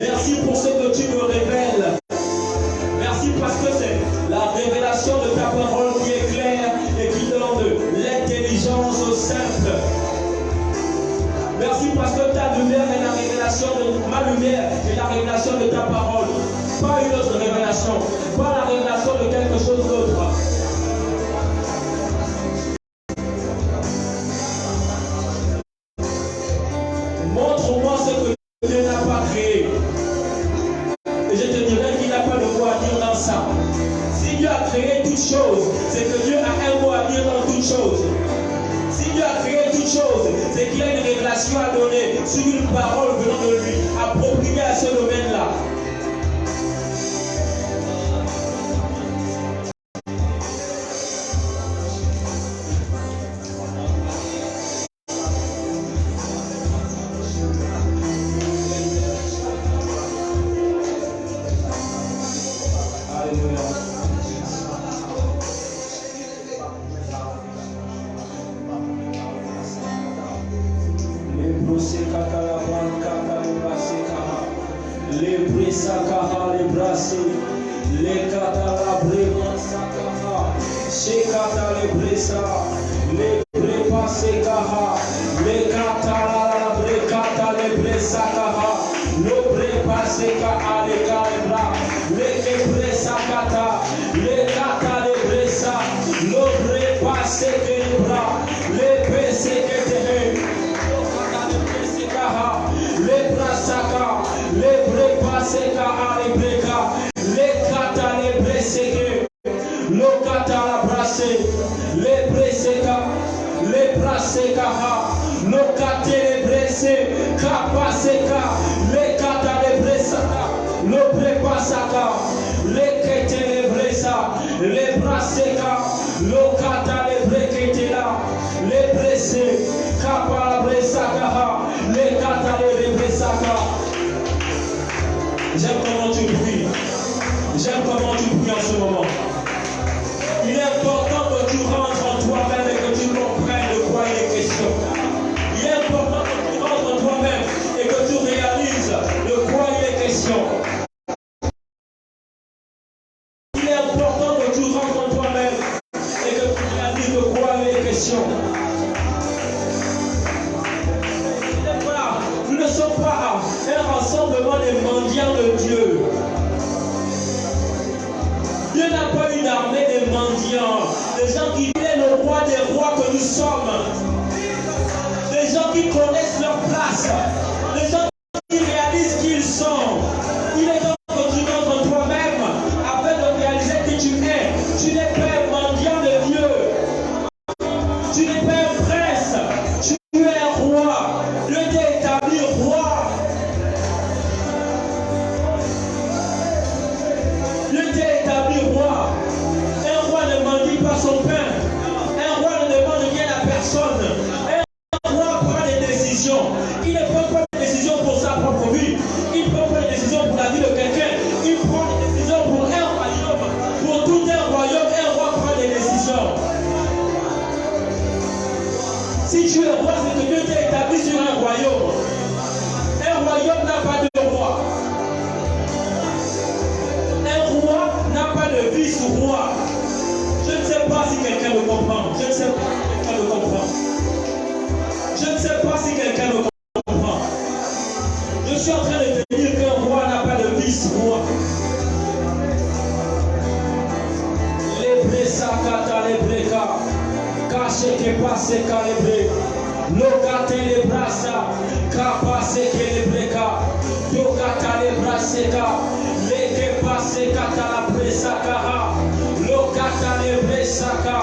Merci pour ce que tu me révèles. Merci parce que c'est la révélation de ta parole qui est claire et qui donne de l'intelligence au simple. Merci parce que ta lumière est la révélation de ma lumière et la révélation de ta parole. Pas une autre révélation, pas la révélation de quelque chose d'autre. Montre-moi ce que Dieu n'a pas créé. Et je te dirai qu'il n'a pas de mot à dire dans ça. Si Dieu a créé toutes choses, c'est que Dieu a un mot à dire dans toutes choses. Si Dieu a créé toutes choses, c'est qu'il a une révélation à donner sur une parole venant de lui, appropriée à ce domaine-là. J'aime comment tu pries. J'aime comment tu pries en ce moment. Il est important que tu rentres en toi-même et que tu comprennes de quoi il est question. Il est important que tu rentres en toi-même et que tu réalises de quoi il est question. Il est important que tu rentres en toi-même et que tu réalises de quoi il est question. Nous ne sommes pas un rassemblement des mendiants de Dieu. Dieu n'a pas une armée de mendiants, des gens qui viennent au roi des rois que nous sommes, des gens qui connaissent leur place, des gens qui réalisent qui ils sont. Il est donc que tu rentres en toi-même afin de réaliser qui tu es. Tu n'es pas un mendiant de Dieu, tu n'es pas un prince, tu es un roi. Dieu t'a établi roi. Dieu t'a établi roi. Un roi ne mendie pas son pain. Un roi ne demande rien à personne. Un roi prend des décisions. Il ne prend pas des décisions pour sa propre vie. Il prend pas des décisions pour la vie de quelqu'un. Il prend des décisions pour un royaume. Pour tout un royaume, un roi prend des décisions. Si tu es roi, c'est que Dieu t'a établi sur un royaume. Un royaume n'a pas de roi. Un roi n'a pas de vice-roi. Je ne sais pas si quelqu'un me comprend. Je ne sais pas si quelqu'un me comprend. Je ne sais pas si quelqu'un me comprend. Je suis en train de te dire qu'un roi n'a pas de vice-roi. Les bressa kata les breka. Caché que passe calibré. Locate les brassa. Capase que les breka. Yokata les brasseka. Les que passe kata la bressa. Lokata le bresaka,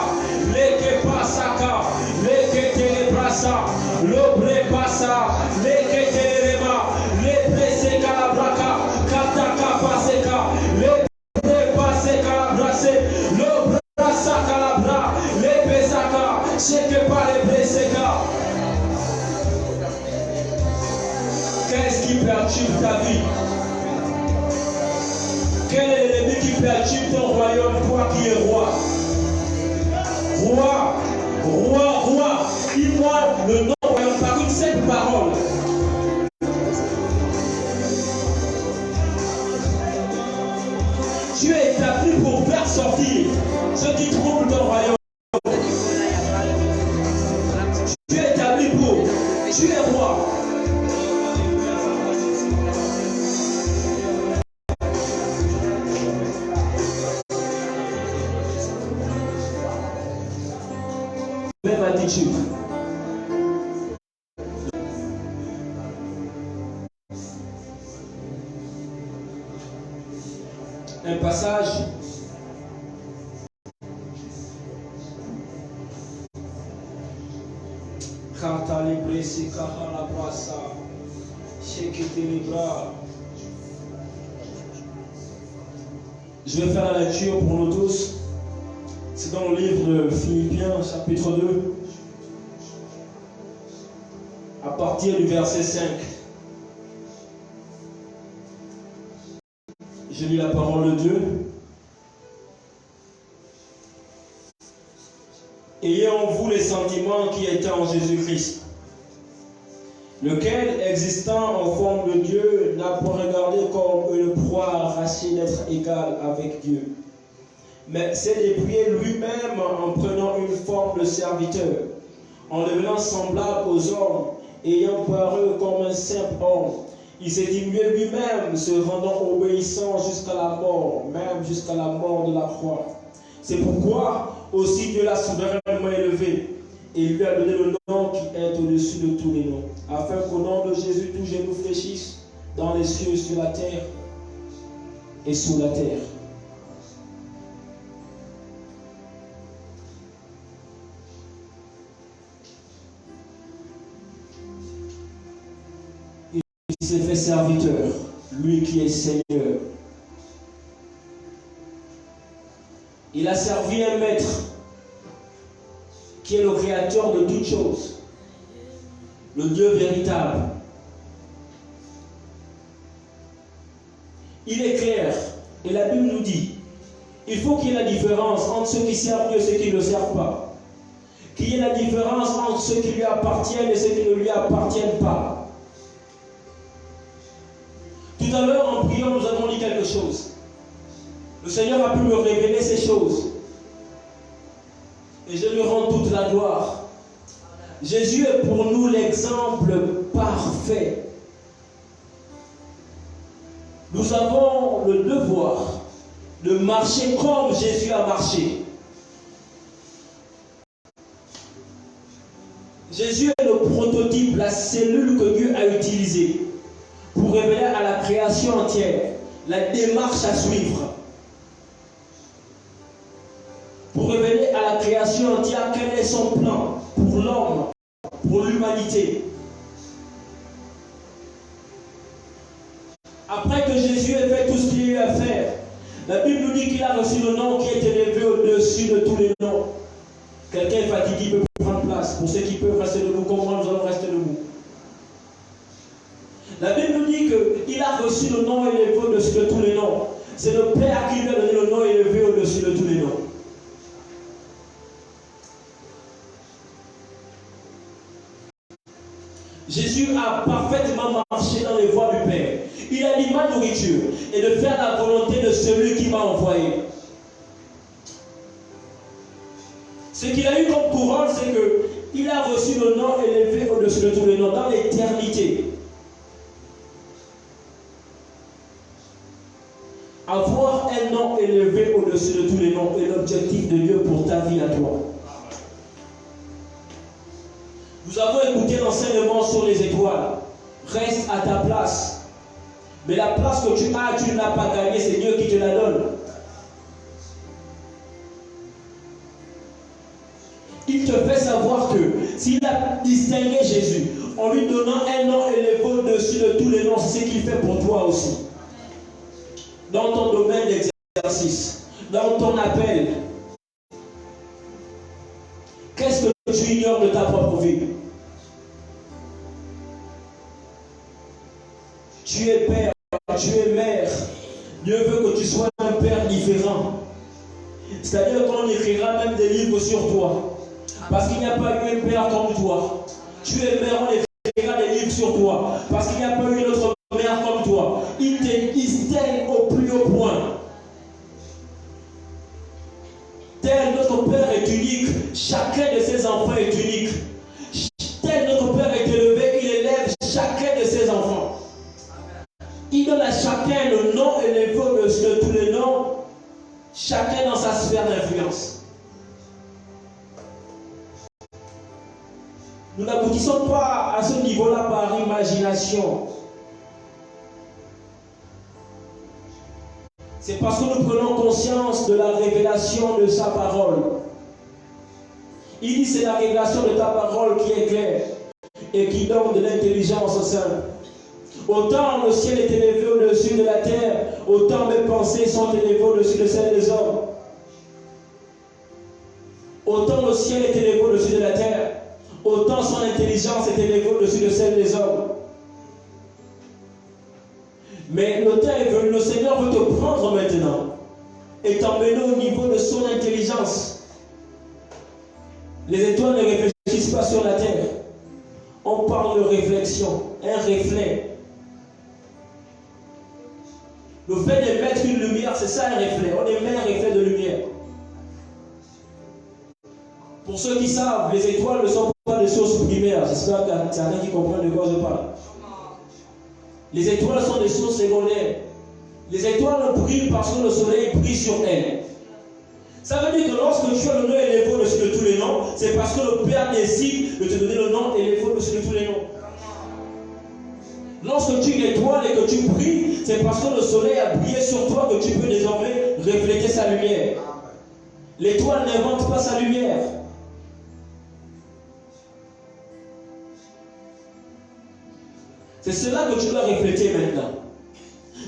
leke pasaka, leke telebrasa, lobre pasa, leke telerema, le breseka la braka, kataka paseka, le paseka la brase, lobre pasaka la bra, le besaka, cheke pas le breseka. Qu'est-ce qui perturbe ta vie? Quel est l'ennemi qui perturbe ton royaume, toi qui es roi? Roi, roi, roi, dis-moi le nom royaume par une simple parole. établi pour faire sortir ceux qui troublent ton royaume. Tu es établi pour. Tu es roi. Même attitude. Un passage je vais faire la lecture pour nous tous. C'est dans le livre de Philippiens, chapitre 2, à partir du verset 5. Je lis la parole de Dieu. Ayez en vous les sentiments qui étaient en Jésus-Christ, lequel, existant en forme de Dieu, n'a pas regardé comme une proie arrachée d'être égal avec Dieu, mais s'est dépouillé lui-même en prenant une forme de serviteur, en devenant semblable aux hommes, ayant paru comme un simple homme. Il s'est diminué lui-même, se rendant obéissant jusqu'à la mort, même jusqu'à la mort de la croix. C'est pourquoi aussi Dieu l'a souverainement élevé et il lui a donné le nom qui est au-dessus de tous les noms, afin qu'au nom de Jésus, tout genou fléchisse dans les cieux, sur la terre et sous la terre. Il s'est fait serviteur, lui qui est Seigneur. Il a servi un maître qui est le créateur de toutes choses, le Dieu véritable. Il est clair, et la Bible nous dit, il faut qu'il y ait la différence entre ceux qui servent Dieu et ceux qui ne le servent pas. Qu'il y ait la différence entre ceux qui lui appartiennent et ceux qui ne lui appartiennent pas. Tout à l'heure, en priant, nous avons dit quelque chose. Le Seigneur a pu me révéler ces choses. Et je lui rends toute la gloire. Jésus est pour nous l'exemple parfait. Nous avons le devoir de marcher comme Jésus a marché. Jésus est le prototype, la cellule que Dieu a utilisée pour révéler à la création entière la démarche à suivre. Pour révéler à la création entière quel est son plan pour l'homme, pour l'humanité. Après que Jésus ait fait tout ce qu'il a eu à faire, la Bible nous dit qu'il a reçu le nom qui est élevé au-dessus de tous les noms. Quelqu'un est fatigué, peut prendre place. Pour ceux qui peuvent rester debout, comme moi, nous allons rester debout. La Bible nous dit qu'il a reçu le nom élevé au-dessus de tous les noms. C'est le Père qui lui a donné le nom élevé au-dessus de tous les noms. Jésus a parfaitement marché dans les voies du Père. Il a dit ma nourriture et de faire la volonté de celui qui m'a envoyé. Ce qu'il a eu comme couronne, c'est qu'il a reçu le nom élevé au-dessus de tous les noms dans l'éternité. Avoir un nom élevé au-dessus de tous les noms est l'objectif de Dieu pour ta vie à toi. Nous avons écouté l'enseignement sur les étoiles. Reste à ta place. Mais la place que tu as, tu ne l'as pas gagnée, c'est Dieu qui te la donne. Il te fait savoir que s'il a distingué Jésus en lui donnant un nom élevé au-dessus de tous les noms, c'est ce qu'il fait pour toi aussi. Dans ton domaine d'exercice, dans ton appel, qu'est-ce que tu ignores de ta propre vie? Tu es père, tu es mère. Dieu veut que tu sois un père différent. C'est-à-dire qu'on écrira même des livres sur toi. Parce qu'il n'y a pas eu un père comme toi. Tu es mère, on écrira des livres sur toi. Parce qu'il n'y a pas eu une autre mère comme toi. Il te distingue au plus haut point. unique. Chacun de ses enfants est unique. Tel notre Père est élevé, il élève chacun de ses enfants. Il donne à chacun le nom élevé au-dessus de tous les noms, chacun dans sa sphère d'influence. Nous n'aboutissons pas à ce niveau-là par imagination. C'est parce que nous prenons conscience de la révélation de sa parole. Il dit c'est la révélation de ta parole qui est claire et qui donne de l'intelligence au sein. Autant le ciel est élevé au-dessus de la terre, autant mes pensées sont élevées au-dessus de celles des hommes. Autant le ciel est élevé au-dessus de la terre, autant son intelligence est élevée au-dessus de celle des hommes. Mais le temps est venu, le Seigneur veut te prendre maintenant et t'emmener au niveau de son intelligence. Les étoiles ne réfléchissent pas sur la terre. On parle de réflexion, un reflet. Le fait d'émettre une lumière, c'est ça un reflet. On émet un reflet de lumière. Pour ceux qui savent, les étoiles ne sont pas des sources primaires. J'espère qu'il y a certains qui comprennent de quoi je parle. Les étoiles sont des sources secondaires. Les étoiles brillent parce que le soleil brille sur elles. Ça veut dire que lorsque tu as le nom élevé au-dessus de tous les noms, c'est parce que le Père décide de te donner le nom élevé au-dessus de tous les noms. Lorsque tu es une étoile et que tu brilles, c'est parce que le soleil a brillé sur toi que tu peux désormais refléter sa lumière. L'étoile n'invente pas sa lumière. C'est cela que tu dois refléter maintenant.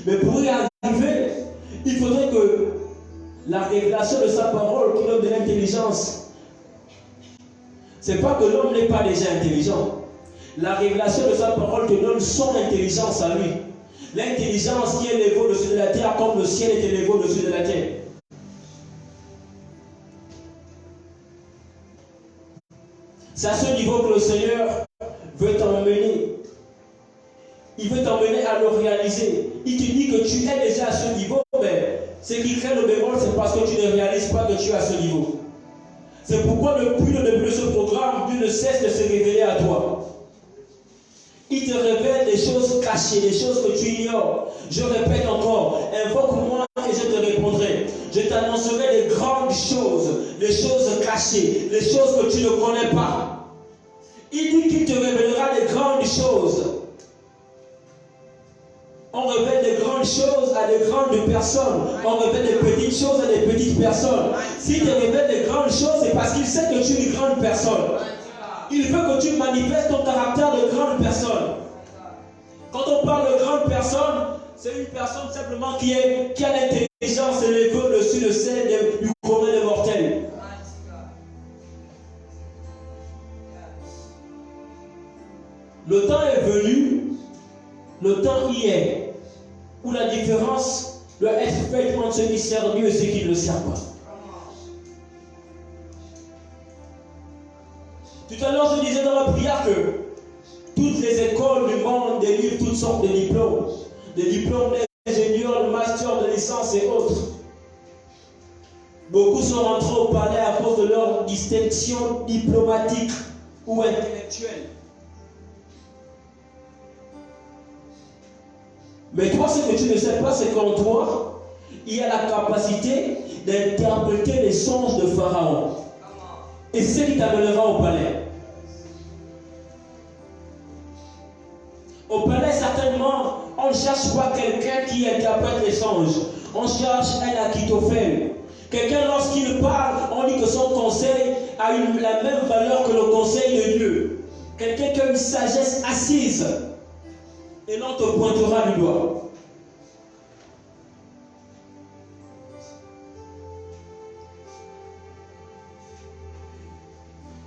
Mais pour y arriver, il faudrait que la révélation de sa parole qui donne de l'intelligence, c'est pas que l'homme n'est pas déjà intelligent. La révélation de sa parole te donne son intelligence à lui. L'intelligence qui est élevée au-dessus de la terre comme le ciel est élevé au-dessus de la terre. C'est à ce niveau que le Seigneur veut t'emmener. Il veut t'emmener à le réaliser. Il te dit que tu es déjà à ce niveau, mais ce qui crée le bémol, c'est parce que tu ne réalises pas que tu es à ce niveau. C'est pourquoi depuis le début de ce programme, Dieu ne cesse de se révéler à toi. Il te révèle des choses cachées, des choses que tu ignores. Je répète encore, invoque-moi et je te répondrai. Je t'annoncerai des grandes choses, des choses cachées, des choses que tu ne connais pas. Il dit qu'il te révélera des grandes choses. On révèle des grandes choses à des grandes personnes. On révèle des petites choses à des petites personnes. S'il te révèle des grandes choses, c'est parce qu'il sait que tu es une grande personne. Il veut que tu manifestes ton caractère de grande personne. Quand on parle de grande personne, c'est une personne simplement qui a l'intelligence élevée au-dessus de celle du commun des mortels. Le temps est venu, le temps y est, où la différence doit être faite entre ceux qui servent Dieu et ceux qui ne le servent pas. Tout à l'heure, je disais dans la prière que toutes les écoles du monde délivrent toutes sortes de diplômes. Des diplômes d'ingénieurs, de master, de licence et autres. Beaucoup sont rentrés au palais à cause de leur distinction diplomatique ou intellectuelle. Mais toi, ce que tu ne sais pas, c'est qu'en toi, il y a la capacité d'interpréter les songes de Pharaon. Et c'est ce qui t'amènera au palais. Au palais, certainement, on ne cherche pas quelqu'un qui interprète les songes. On cherche un Achitophel. Quelqu'un, lorsqu'il parle, on dit que son conseil a la même valeur que le conseil de Dieu. Quelqu'un qui a une sagesse assise. Et l'on te pointera du doigt.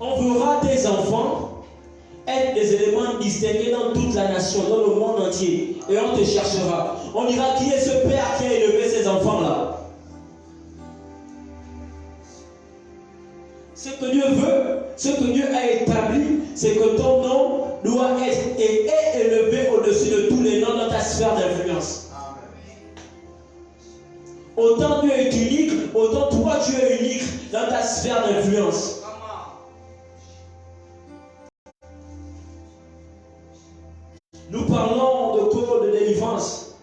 On verra tes enfants être des éléments distingués dans toute la nation, dans le monde entier. Et on te cherchera. On dira qui est ce père qui a élevé ces enfants-là. Ce que Dieu veut, ce que Dieu a établi, c'est que ton nom doit être et est élevé au-dessus de tous les noms dans ta sphère d'influence. Autant Dieu est unique, autant toi tu es unique dans ta sphère d'influence. Nous parlons de code de délivrance.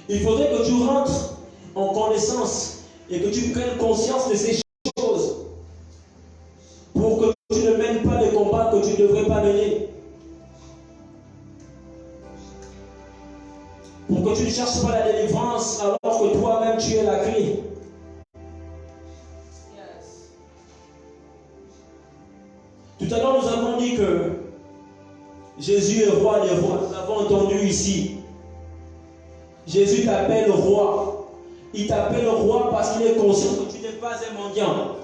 Il faudrait que tu rentres en connaissance et que tu prennes conscience de ces choses pour que tu ne mènes pas des combats que tu ne devrais pas mener. Pour que tu ne cherches pas la délivrance alors que toi-même tu es la clé. Tout à l'heure nous avons dit que Jésus est roi des rois. Nous l'avons entendu ici. Jésus t'appelle roi. Il t'appelle roi parce qu'il est conscient que tu n'es pas un mendiant.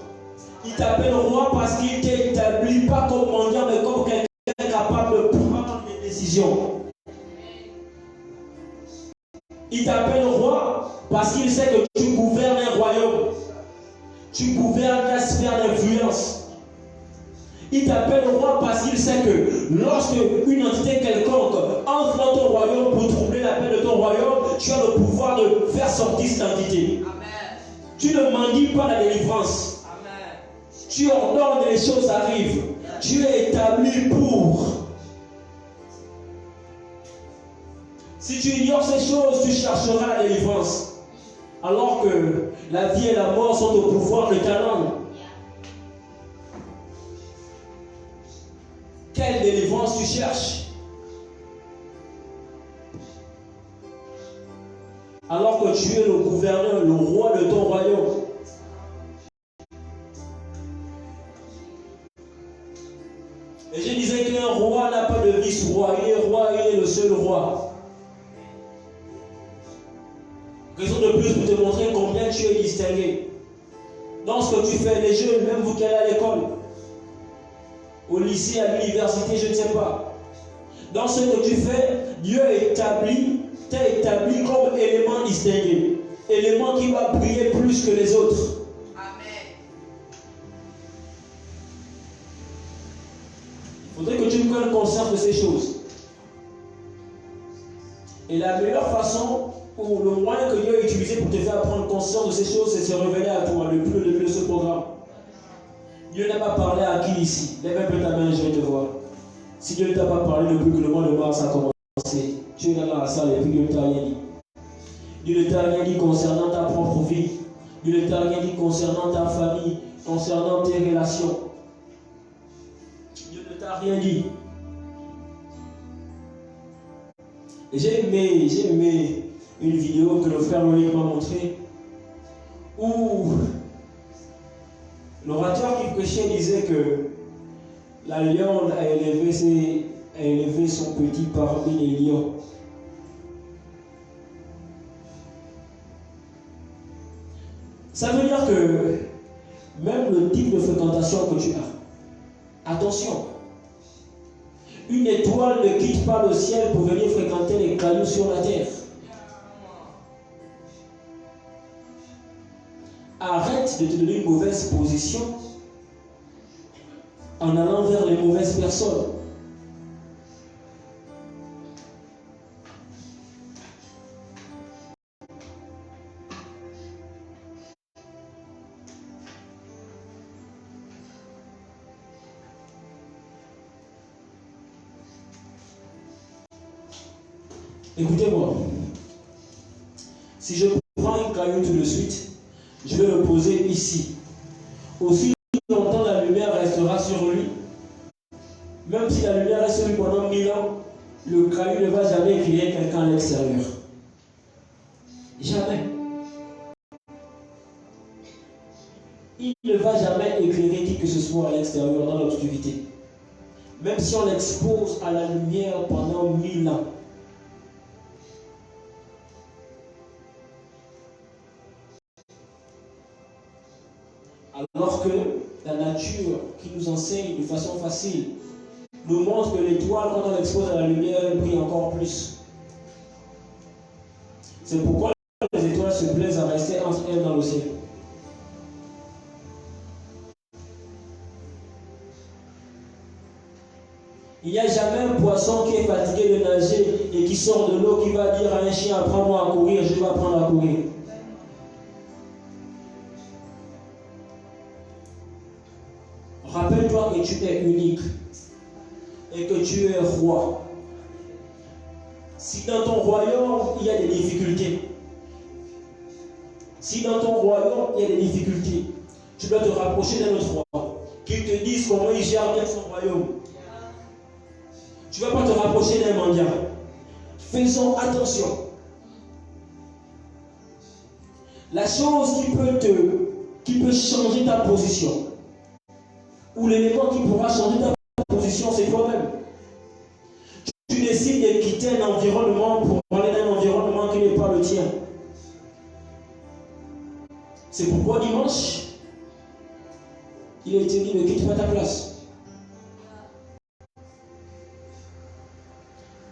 Il t'appelle roi parce qu'il t'établit pas comme mendiant mais comme quelqu'un capable de prendre des décisions. Il t'appelle roi parce qu'il sait que tu gouvernes un royaume. Tu gouvernes ta sphère d'influence. Il t'appelle roi parce qu'il sait que lorsque une entité quelconque entre dans ton royaume pour troubler la paix de ton royaume, tu as le pouvoir de faire sortir cette entité. Amen. Tu ne mendies pas la délivrance. Amen. Tu ordonnes et les choses arrivent. Tu es établi pour. Si tu ignores ces choses, tu chercheras la délivrance. Alors que la vie et la mort sont au pouvoir de ta langue. Quelle délivrance tu cherches? Alors que tu es le gouverneur, le roi de ton royaume. Et je disais qu'un roi n'a pas de vice-roi. Il est roi, il est le seul roi. Raison de plus pour te montrer combien tu es distingué. Dans ce que tu fais, les jeunes, même vous qui allez à l'école, au lycée, à l'université, je ne sais pas. Dans ce que tu fais, Dieu t'a établi comme élément distingué. Élément qui va briller plus que les autres. Amen. Il faudrait que tu prennes conscience de ces choses. Et la meilleure façon, ou le moyen que Dieu a utilisé pour te faire prendre conscience de ces choses, c'est de se révéler à toi depuis le début de ce programme. Dieu n'a pas parlé à qui ici? Lève un peu ta main, je vais te voir. Si Dieu ne t'a pas parlé depuis que le mois de mars a commencé, tu es là dans la salle et puis Dieu ne t'a rien dit. Dieu ne t'a rien dit concernant ta propre vie. Dieu ne t'a rien dit concernant ta famille, concernant tes relations. Dieu ne t'a rien dit. Et j'ai aimé une vidéo que le frère Loïc m'a montrée où l'orateur qui prêchait disait que la lionne a élevé son petit parmi les lions. Ça veut dire que même le type de fréquentation que tu as, attention, une étoile ne quitte pas le ciel pour venir fréquenter les cailloux sur la terre. Arrête de te donner une mauvaise position en allant vers les mauvaises personnes. Écoutez-moi. Si je prends un caillou tout de suite, je vais le poser ici. Aussi longtemps la lumière restera sur lui. Même si la lumière reste sur lui pendant 1000 ans, le caillou ne va jamais éclairer quelqu'un à l'extérieur. Jamais. Il ne va jamais éclairer qui que ce soit à l'extérieur dans l'obscurité. Même si on l'expose à la lumière pendant 1000 ans. Alors que la nature qui nous enseigne de façon facile nous montre que l'étoile, quand on l'expose à la lumière, elle brille encore plus. C'est pourquoi les étoiles se plaisent à rester entre elles dans le ciel. Il n'y a jamais un poisson qui est fatigué de nager et qui sort de l'eau qui va dire à un chien, apprends-moi à courir, je vais apprendre à courir. toi que tu es unique et que tu es roi. Si dans ton royaume, il y a des difficultés, si dans ton royaume, il y a des difficultés, tu dois te rapprocher d'un autre roi, qu'il te dise comment il gère bien son royaume. Tu ne vas pas te rapprocher d'un mendiant. Faisons attention. La chose qui peut changer ta position, ou l'élément qui pourra changer ta position, c'est toi-même. Tu décides de quitter un environnement pour aller dans un environnement qui n'est pas le tien. C'est pourquoi dimanche, il a été dit ne quitte pas ta place.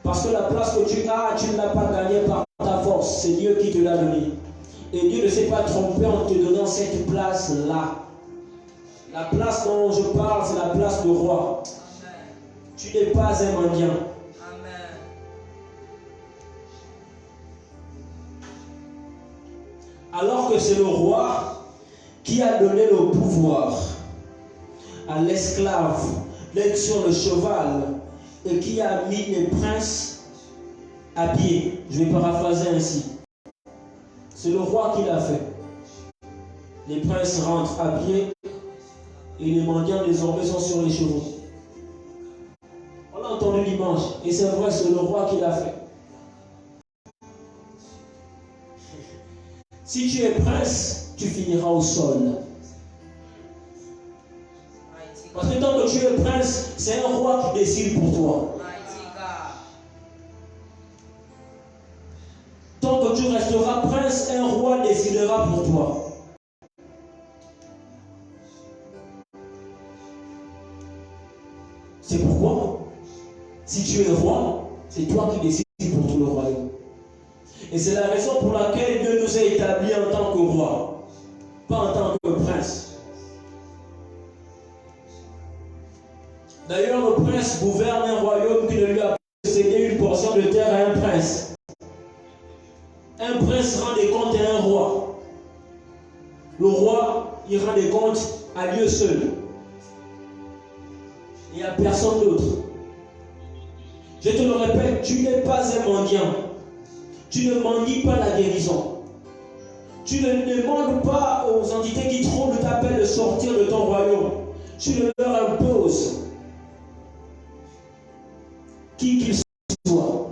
Parce que la place que tu as, tu ne l'as pas gagnée par ta force. C'est Dieu qui te l'a donnée. Et Dieu ne s'est pas trompé en te donnant cette place-là. La place dont je parle, c'est la place de roi. Amen. Tu n'es pas un mendiant. Amen. Alors que c'est le roi qui a donné le pouvoir à l'esclave d'être sur le cheval et qui a mis les princes à pied. Je vais paraphraser ainsi. C'est le roi qui l'a fait. Les princes rentrent à pied et les mendiants désormais sont sur les chevaux. On l'a entendu dimanche et c'est vrai, c'est le roi qui l'a fait. Si tu es prince, tu finiras au sol. Parce que tant que tu es prince, c'est un roi qui décide pour toi. Tant que tu resteras prince, un roi décidera pour toi. C'est pourquoi, si tu es roi, c'est toi qui décides pour tout le royaume. Et c'est la raison pour laquelle Dieu nous a établis en tant que roi, pas en tant que prince. D'ailleurs, le prince gouverne un royaume qui ne lui a pas cédé une portion de terre à un prince. Un prince rend des comptes à un roi. Le roi, il rend des comptes à Dieu seul. Et à personne d'autre. Je te le répète, tu n'es pas un mendiant. Tu ne mendies pas la guérison. Tu ne demandes pas aux entités qui trouvent t'appel de sortir de ton royaume. Tu ne leur imposes qui qu'ils soient.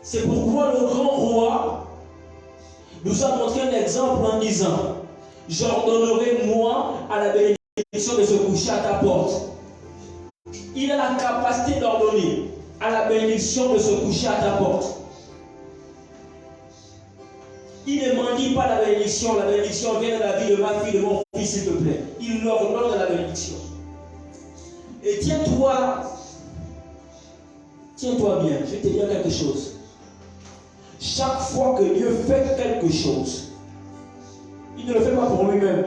C'est pourquoi le grand roi nous a montré un exemple en disant: j'ordonnerai moi à la bénédiction de se coucher à ta porte. Il a la capacité d'ordonner à la bénédiction de se coucher à ta porte. Il ne mendie pas la bénédiction vient de la vie de ma fille, de mon fils, s'il te plaît. Il leur donne la bénédiction. Et tiens-toi bien, je vais te dire quelque chose. Chaque fois que Dieu fait quelque chose, il ne le fait pas pour lui-même.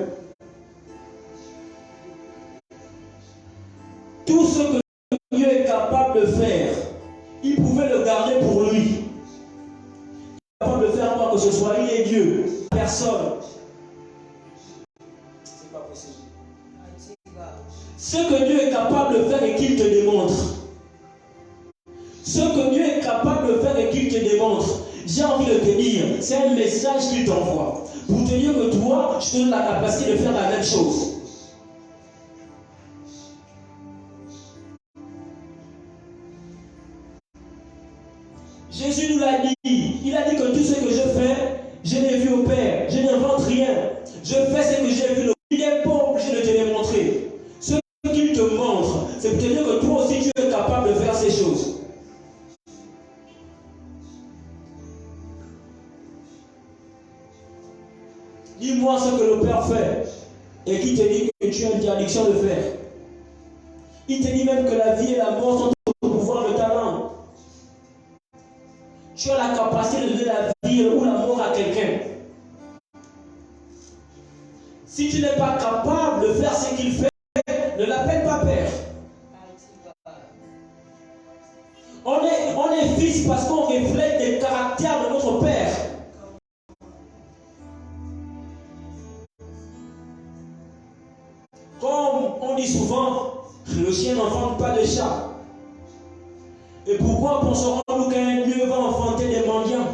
Tout ce que Dieu est capable de faire, il pouvait le garder pour lui. Il est capable de faire quoi que ce soit, il est Dieu. Personne. C'est pas possible. Ce que Dieu est capable de faire et qu'il te démontre. Ce que Dieu est capable de faire et qu'il te démontre. J'ai envie de te dire, c'est un message qu'il t'envoie. Pour te dire que toi, je te donne la capacité de faire la même chose. Jésus nous l'a dit. Il a dit que tout ce que je fais, je l'ai vu au Père. Je n'invente rien. Je fais ce que j'ai vu. Il n'est pas obligé de te démontrer. Ce qu'il te montre, c'est pour te dire que toi aussi tu es capable de faire ces choses. Dis-moi ce que le Père fait et qui te dit que tu as interdiction de faire. Il te dit même que la vie et la mort sont au pouvoir de ta langue. Tu as la capacité de donner la vie ou la mort à quelqu'un. Si tu n'es pas capable de faire ce qu'il fait, ne l'appelle pas Père. On est fils parce qu'on reflète le caractère de notre Père. Et pourquoi penserons-nous qu'un Dieu va enfanter des mendiants?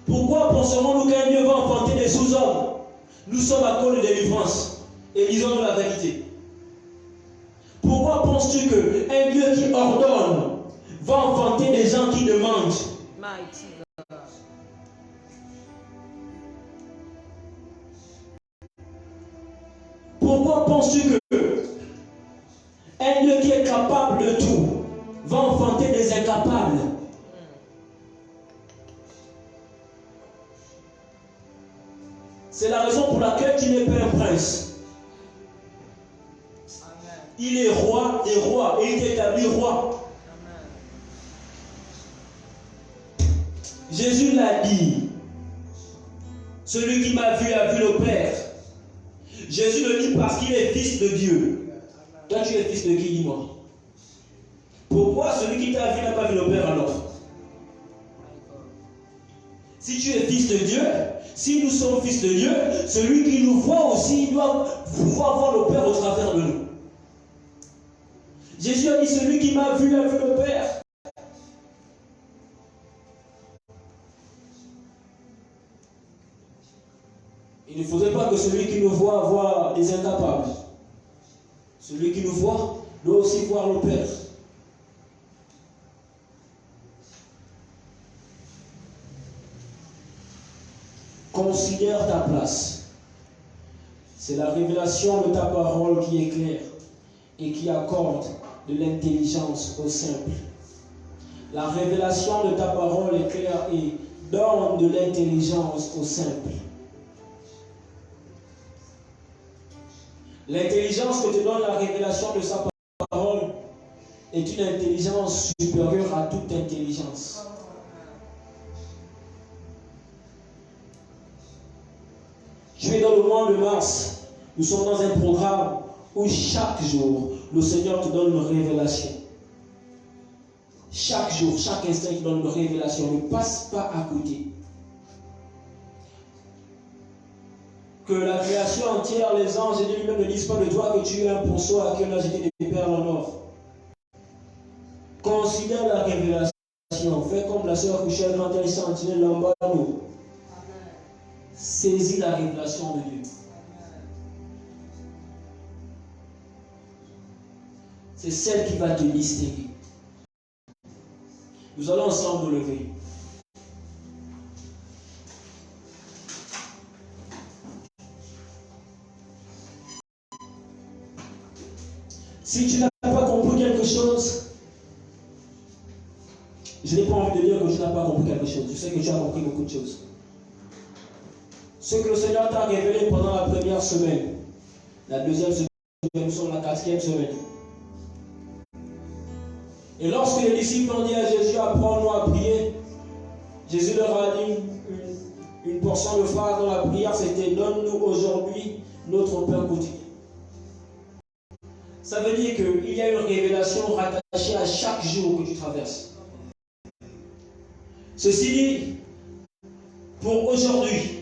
Pourquoi penserons-nous qu'un Dieu va enfanter des sous-hommes? Nous sommes à cause de délivrance et disons-nous la vérité. Pourquoi penses-tu qu'un Dieu qui ordonne va enfanter des gens qui demandent? Pourquoi penses-tu que un Dieu qui est capable de tout va enfanter des incapables? C'est la raison pour laquelle tu n'es pas un prince. Il est roi des rois et il t'établit roi. Jésus l'a dit. Celui qui m'a vu a vu le Père. Jésus le dit parce qu'il est fils de Dieu. Toi tu es fils de qui, dis-moi? Pourquoi celui qui t'a vu n'a pas vu le Père alors? Si tu es fils de Dieu, si nous sommes fils de Dieu, celui qui nous voit aussi doit pouvoir voir le Père au travers de nous. Jésus a dit, celui qui m'a vu a vu le Père. Il ne faudrait pas que celui qui nous voit des incapables. Celui qui nous voit doit aussi voir le Père. Considère ta place. C'est la révélation de ta parole qui éclaire et qui accorde de l'intelligence au simple. La révélation de ta parole éclaire et donne de l'intelligence au simple. L'intelligence que te donne la révélation de sa parole est une intelligence supérieure à toute intelligence. Tu es dans le mois de mars. Nous sommes dans un programme où chaque jour, le Seigneur te donne une révélation. Chaque jour, chaque instant, il te donne une révélation. Ne passe pas à côté. Que la création entière, les anges et Dieu lui-même ne disent pas de toi que tu es un ponceau à qui on a jeté des perles en or. Considère la révélation. Fais comme la sœur Couchelle quand elle sentinelle l'emballon. Saisis la révélation de Dieu. C'est celle qui va te distinguer. Nous allons ensemble nous lever. Si tu n'as pas compris quelque chose, je n'ai pas envie de dire que tu n'as pas compris quelque chose. Je sais que tu as compris beaucoup de choses. Ce que le Seigneur t'a révélé pendant la première semaine, la deuxième semaine, nous sommes la quatrième semaine. Et lorsque les disciples ont dit à Jésus, apprends-nous à prier, Jésus leur a dit une portion de phrase dans la prière, c'était donne-nous aujourd'hui notre pain quotidien. Ça veut dire qu'il y a une révélation rattachée à chaque jour que tu traverses. Ceci dit, pour aujourd'hui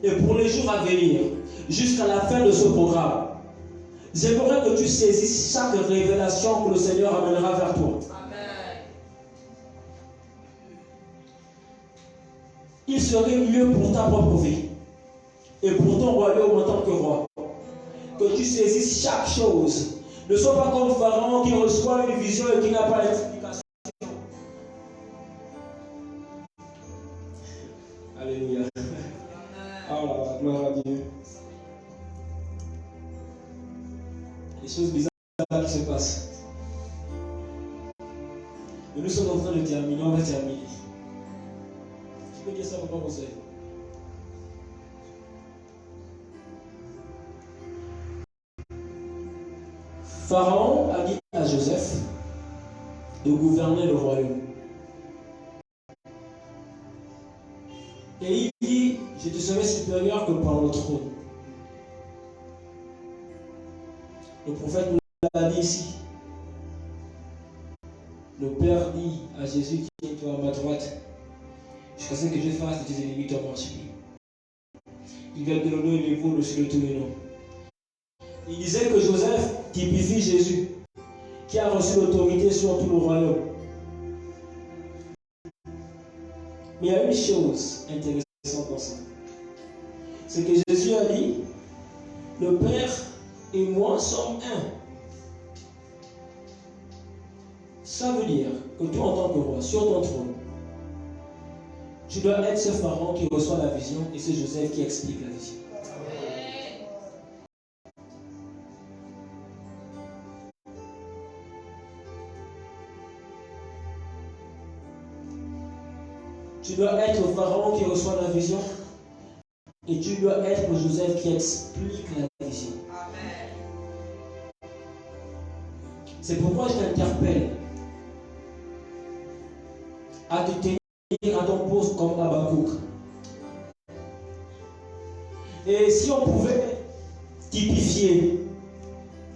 et pour les jours à venir, jusqu'à la fin de ce programme, j'aimerais que tu saisisses chaque révélation que le Seigneur amènera vers toi. Amen. Il serait mieux pour ta propre vie et pour ton royaume en tant que roi que tu saisisses chaque chose. Ne sois pas comme Pharaon qui reçoit une vision et qui n'a pas l'explication. Alléluia. Oh là, gloire à Dieu. Les choses bizarres qui se passent. Mais nous sommes en train de terminer, on va terminer. Je peux dire ça pour pas conseil. Pharaon a dit à Joseph de gouverner le royaume. Et il dit, je te serai supérieur que par le trône. Le prophète nous l'a dit ici. Le Père dit à Jésus, tiens-toi à ma droite, jusqu'à ce que je fasse de tes ennemis ton marchepied. Il vient de le nom et les veaux au-dessus de tous les noms. Il disait que Joseph typifie Jésus, qui a reçu l'autorité sur tout le royaume. Mais il y a une chose intéressante dans ça. C'est que Jésus a dit, le Père et moi sommes un. Ça veut dire que toi, en tant que roi, sur ton trône, tu dois être ce pharaon qui reçoit la vision et c'est Joseph qui explique la vision. Tu dois être le pharaon qui reçoit la vision et tu dois être le Joseph qui explique la vision. Amen. C'est pourquoi je t'interpelle à te tenir à ton poste comme Habakkuk. Et si on pouvait typifier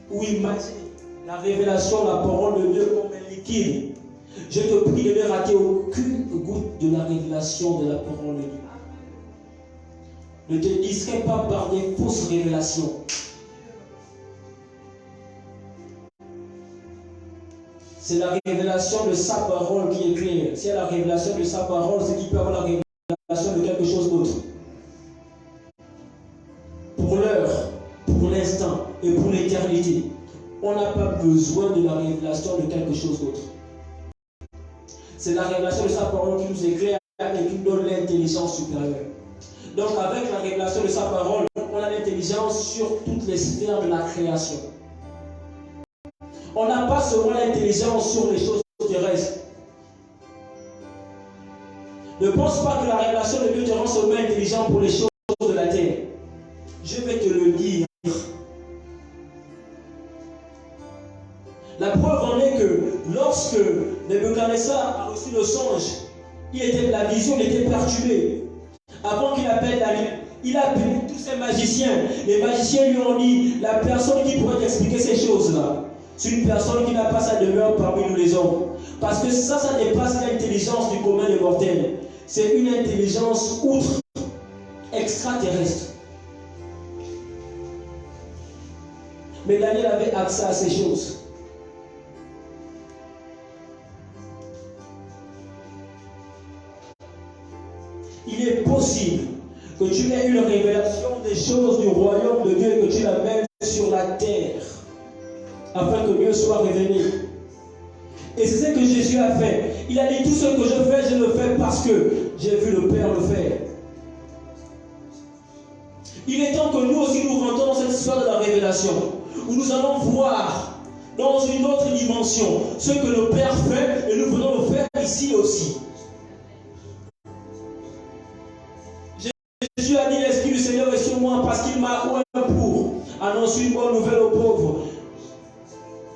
ou imaginer la révélation, la parole de Dieu comme un liquide, je te prie de ne rater aucune goutte de la révélation de la parole de Dieu. Ne te distrais pas par des fausses révélations. C'est la révélation de sa parole qui est claire. Si elle a la révélation de sa parole, c'est qu'il peut avoir la révélation de quelque chose d'autre. Pour l'heure, pour l'instant et pour l'éternité, on n'a pas besoin de la révélation de quelque chose d'autre. C'est la révélation de sa parole qui nous éclaire et qui nous donne l'intelligence supérieure. Donc avec la révélation de sa parole, on a l'intelligence sur toutes les sphères de la création. On n'a pas seulement l'intelligence sur les choses terrestres. Ne pense pas que la révélation de Dieu te rend seulement intelligent pour les choses de la terre. Je vais te le dire. La preuve en est que lorsque Nebuchadnezzar a reçu le songe, la vision était perturbée. Avant qu'il appelle Daniel, il a appelé tous ces magiciens. Les magiciens lui ont dit, la personne qui pourrait expliquer ces choses-là, c'est une personne qui n'a pas sa demeure parmi nous les hommes. Parce que ça dépasse l'intelligence du commun des mortels. C'est une intelligence outre, extraterrestre. Mais Daniel avait accès à ces choses. Il est possible que tu aies une révélation des choses du royaume de Dieu et que tu l'amènes sur la terre afin que Dieu soit révélé. Et c'est ce que Jésus a fait. Il a dit, tout ce que je fais, je le fais parce que j'ai vu le Père le faire. Il est temps que nous aussi nous rentrons dans cette histoire de la révélation, où nous allons voir dans une autre dimension ce que le Père fait et nous venons le faire ici aussi. Jésus a dit, l'Esprit du Seigneur est sur moi parce qu'il m'a oint pour annoncer une bonne nouvelle aux pauvres,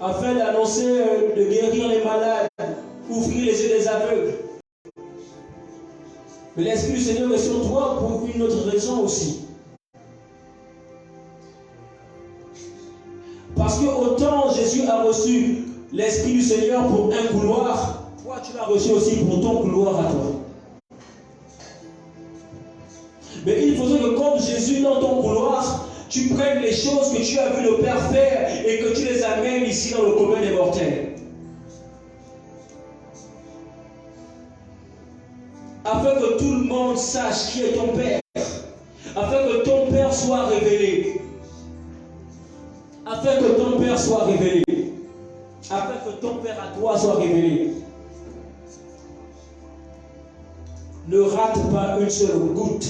afin d'annoncer, de guérir les malades, ouvrir les yeux des aveugles. Mais l'Esprit du Seigneur est sur toi pour une autre raison aussi. Parce que autant Jésus a reçu l'Esprit du Seigneur pour un couloir, toi tu l'as reçu aussi pour ton couloir à toi. Mais il faudrait que comme Jésus dans ton couloir, tu prennes les choses que tu as vu le Père faire et que tu les amènes ici dans le commun des mortels. Afin que tout le monde sache qui est ton Père. Afin que ton Père soit révélé. Afin que ton Père soit révélé. Afin que ton Père à toi soit révélé. Ne rate pas une seule goutte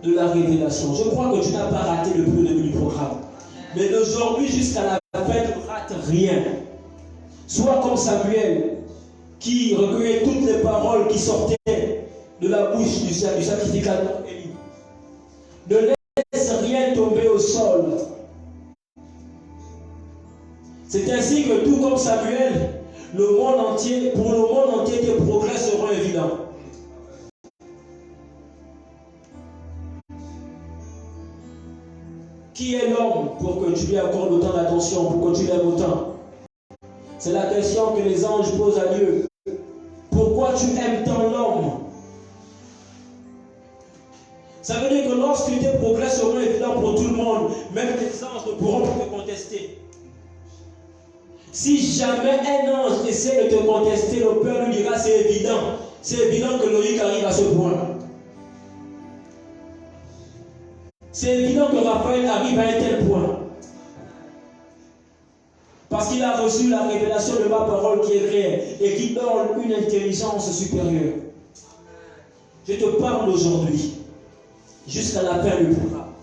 de la révélation. Je crois que tu n'as pas raté le début du programme. Mais d'aujourd'hui jusqu'à la fin, ne rate rien. Sois comme Samuel, qui recueillait toutes les paroles qui sortaient de la bouche du sacrificateur Élie. Ne laisse rien tomber au sol. C'est ainsi que tout comme Samuel, pour le monde entier, tes progrès seront évidents. Qui est l'homme pour que tu lui accordes autant d'attention, pour que tu l'aimes autant? C'est la question que les anges posent à Dieu. Pourquoi tu aimes tant l'homme? Ça veut dire que lorsque tes progrès seront évidents pour tout le monde, même les anges ne pourront pas te contester. Si jamais un ange essaie de te contester, le Père lui dira c'est évident. C'est évident que Loïc arrive à ce point. C'est évident que Raphaël arrive à un tel point. Parce qu'il a reçu la révélation de ma parole qui est réelle et qui donne une intelligence supérieure. Je te parle aujourd'hui, jusqu'à la fin du programme.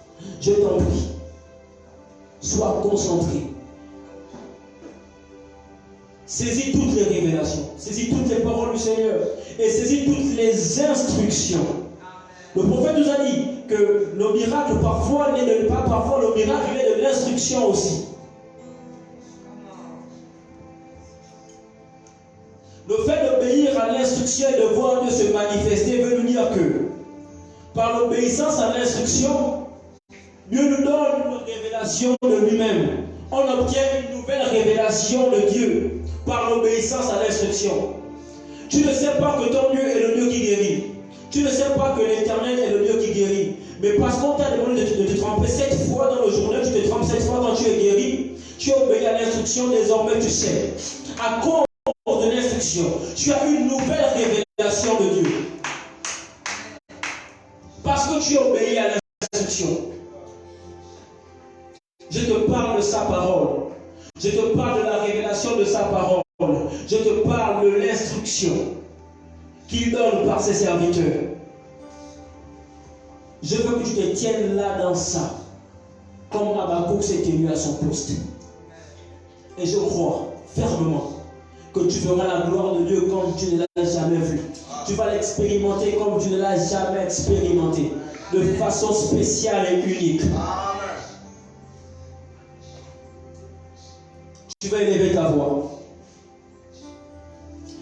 Je t'en prie, sois concentré. Saisis toutes les révélations, saisis toutes les paroles du Seigneur et saisis toutes les instructions. Le prophète nous a dit que le miracle parfois n'est de pas, parfois le miracle est de l'instruction aussi. Le fait d'obéir à l'instruction et de voir Dieu se manifester veut nous dire que par l'obéissance à l'instruction, Dieu nous donne une révélation de lui-même. On obtient une nouvelle révélation de Dieu par l'obéissance à l'instruction. Tu ne sais pas que ton Dieu est le Dieu qui guérit. Tu ne sais pas que l'Éternel est le Dieu qui guérit. Mais parce qu'on t'a demandé de te tremper 7 fois dans le journée, tu te trempes 7 fois quand tu es guéri. Tu obéis à l'instruction, désormais tu sais. À cause de l'instruction, tu as une nouvelle révélation de Dieu. Parce que tu obéis à l'instruction. Je te parle de sa parole. Je te parle de la révélation de sa parole. Je te parle de l'instruction qu'il donne par ses serviteurs. Je veux que tu te tiennes là dans ça, comme Habakkuk s'est tenu à son poste. Et je crois fermement que tu verras la gloire de Dieu comme tu ne l'as jamais vu. Tu vas l'expérimenter comme tu ne l'as jamais expérimenté, de façon spéciale et unique. Tu vas élever ta voix.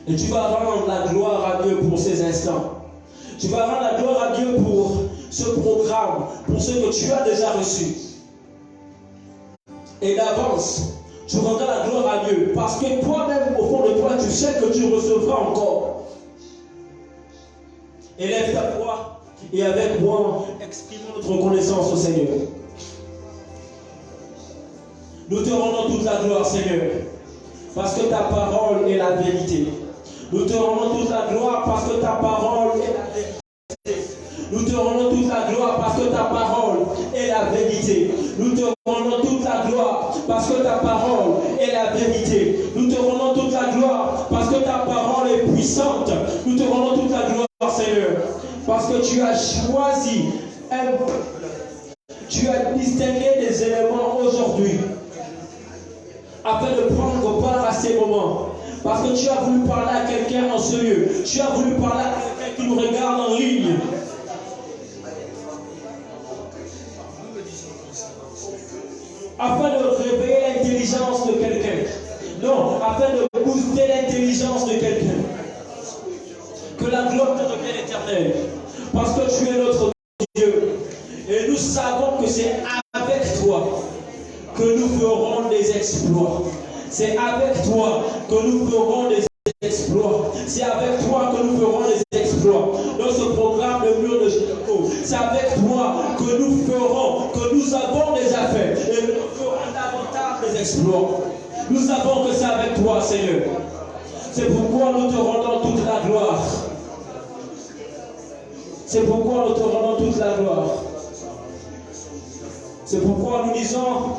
Et tu vas rendre la gloire à Dieu pour ces instants. Tu vas rendre la gloire à Dieu pour ce programme, pour ce que tu as déjà reçu. Et d'avance, tu rendras la gloire à Dieu. Parce que toi-même, au fond de toi, tu sais que tu recevras encore. Élève ta voix et avec moi, exprimons notre reconnaissance au Seigneur. Nous te rendons toute la gloire, Seigneur, parce que ta parole est la vérité. Nous te rendons toute la gloire parce que ta parole est la vérité. Nous te rendons toute la gloire parce que ta parole est la vérité. Nous te rendons toute la gloire parce que ta parole est la vérité. Nous te rendons toute la gloire parce que ta parole est puissante. Nous te rendons toute la gloire, Seigneur, parce que tu as choisi tu as distingué des éléments aujourd'hui afin de prendre part à ces moments. Parce que tu as voulu parler à quelqu'un en ce lieu. Tu as voulu parler à quelqu'un qui nous regarde en ligne. Afin de réveiller l'intelligence de quelqu'un. Non, afin de booster l'intelligence de quelqu'un. Que la gloire te revienne éternelle. Parce que tu es notre Dieu. Et nous savons que c'est avec toi que nous ferons des exploits. C'est avec toi que nous ferons des exploits. C'est avec toi que nous ferons des exploits. Dans ce programme de mur de Jéricho, c'est avec toi que nous ferons, que nous avons des affaires. Et nous ferons davantage des exploits. Nous savons que c'est avec toi, Seigneur. C'est pourquoi nous te rendons toute la gloire. C'est pourquoi nous te rendons toute la gloire. C'est pourquoi nous disons,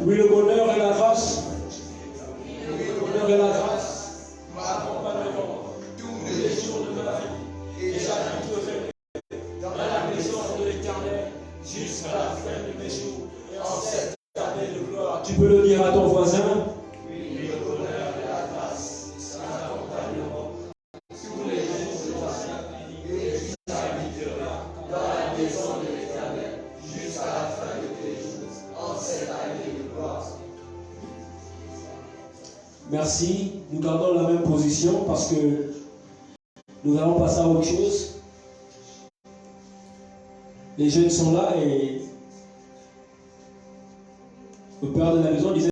oui, le bonheur et la grâce. Le bonheur et la grâce m'accompagneront tous les jours de ma vie. Et j'habiterai dans la maison de l'Éternel jusqu'à la fin de mes jours. Et en cette année de gloire. Tu peux le dire à ton voisin. Oui, le bonheur et la grâce m'accompagneront tous les jours de ma vie. Et j'habiterai dans la maison de l'Éternel jusqu'à la fin de tes jours. En cette année de gloire. Merci. Nous gardons la même position parce que nous allons passer à autre chose. Les jeunes sont là et le père de la maison disait